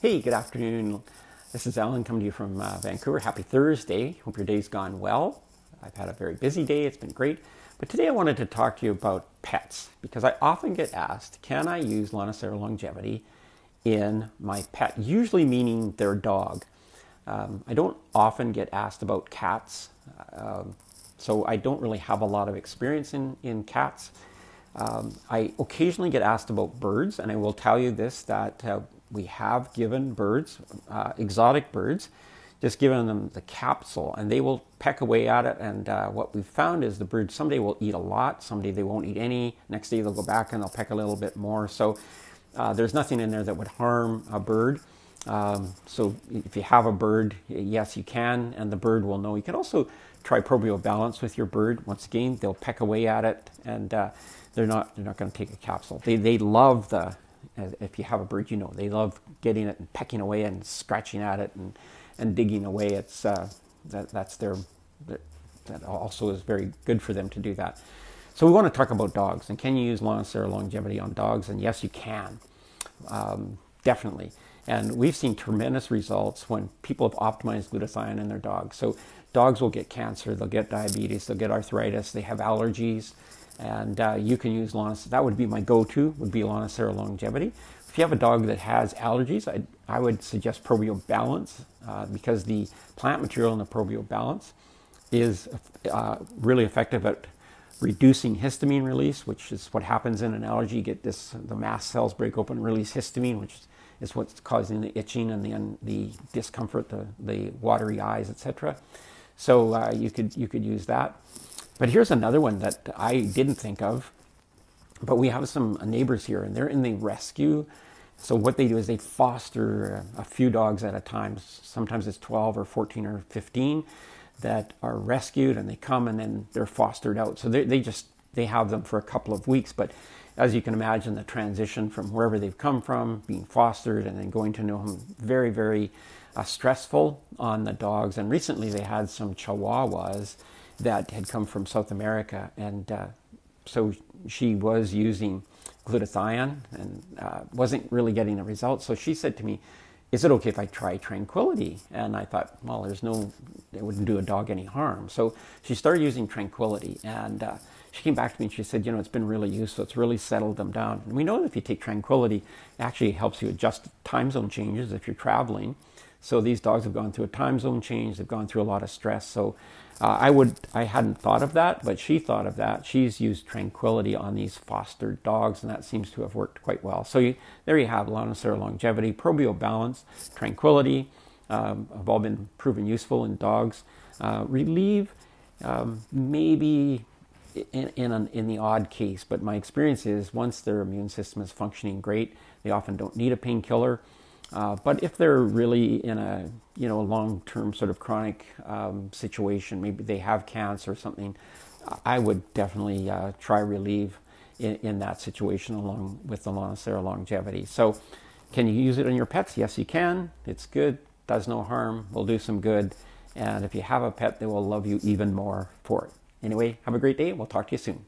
Hey, good afternoon. This is Alan coming to you from Vancouver. Happy Thursday. Hope your day's gone well. I've had a very busy day. It's been great. But today I wanted to talk to you about pets because I often get asked, can I use Lonicera longevity in my pet? Usually meaning their dog. I don't often get asked about cats, so I don't really have a lot of experience in cats. I occasionally get asked about birds, and I will tell you this, that we have given birds, exotic birds, just given them the capsule, and they will peck away at it. And what we've found is the birds someday will eat a lot, someday they won't eat any, next day they'll go back and they'll peck a little bit more. So there's nothing in there that would harm a bird. So if you have a bird, yes, you can, and the bird will know. You can also try probial balance with your bird. Once again, they'll peck away at it, and they're not going to take a capsule. They love if you have a bird, they love getting it and pecking away and scratching at it and digging away. It's that also is very good for them to do that. So we want to talk about dogs, and can you use Lonicera longevity on dogs? And yes, you can, definitely. And we've seen tremendous results when people have optimized glutathione in their dogs. So dogs will get cancer, they'll get diabetes, they'll get arthritis, they have allergies, and you can use Lonicera. That would be my go-to, would be Lonicera longevity. If you have a dog that has allergies, I would suggest probial balance because the plant material in the probial balance is really effective at reducing histamine release, which is what happens in an allergy. You get the mast cells break open and release histamine, which is what's causing the itching and the discomfort, the watery eyes, etc. So you could use that. But here's another one that I didn't think of, but we have some neighbors here, and they're in the rescue. So what they do is they foster a few dogs at a time. Sometimes it's 12 or 14 or 15 that are rescued, and they come and then they're fostered out. So they have them for a couple of weeks. But as you can imagine, the transition from wherever they've come from, being fostered, and then going to know them, very, very stressful on the dogs. And recently they had some Chihuahuas that had come from South America, and so she was using glutathione and wasn't really getting a result. So she said to me, is it okay if I try Tranquility? And I thought, well, it wouldn't do a dog any harm. So she started using Tranquility, and she came back to me and she said, it's been really useful. It's really settled them down. And we know that if you take Tranquility, it actually helps you adjust time zone changes if you're traveling. So these dogs have gone through a time zone change. They've gone through a lot of stress. So I hadn't thought of that, but she thought of that. She's used Tranquility on these fostered dogs, and that seems to have worked quite well. So there you have Lonicera longevity, probial balance, Tranquility, have all been proven useful in dogs. Relieve, maybe in the odd case, but my experience is once their immune system is functioning great, they often don't need a painkiller. But if they're really in a long-term sort of chronic situation, maybe they have cancer or something, I would definitely try Relieve in that situation along with the Lonicera longevity. So can you use it on your pets? Yes, you can. It's good, does no harm, will do some good. And if you have a pet, they will love you even more for it. Anyway, have a great day. We'll talk to you soon.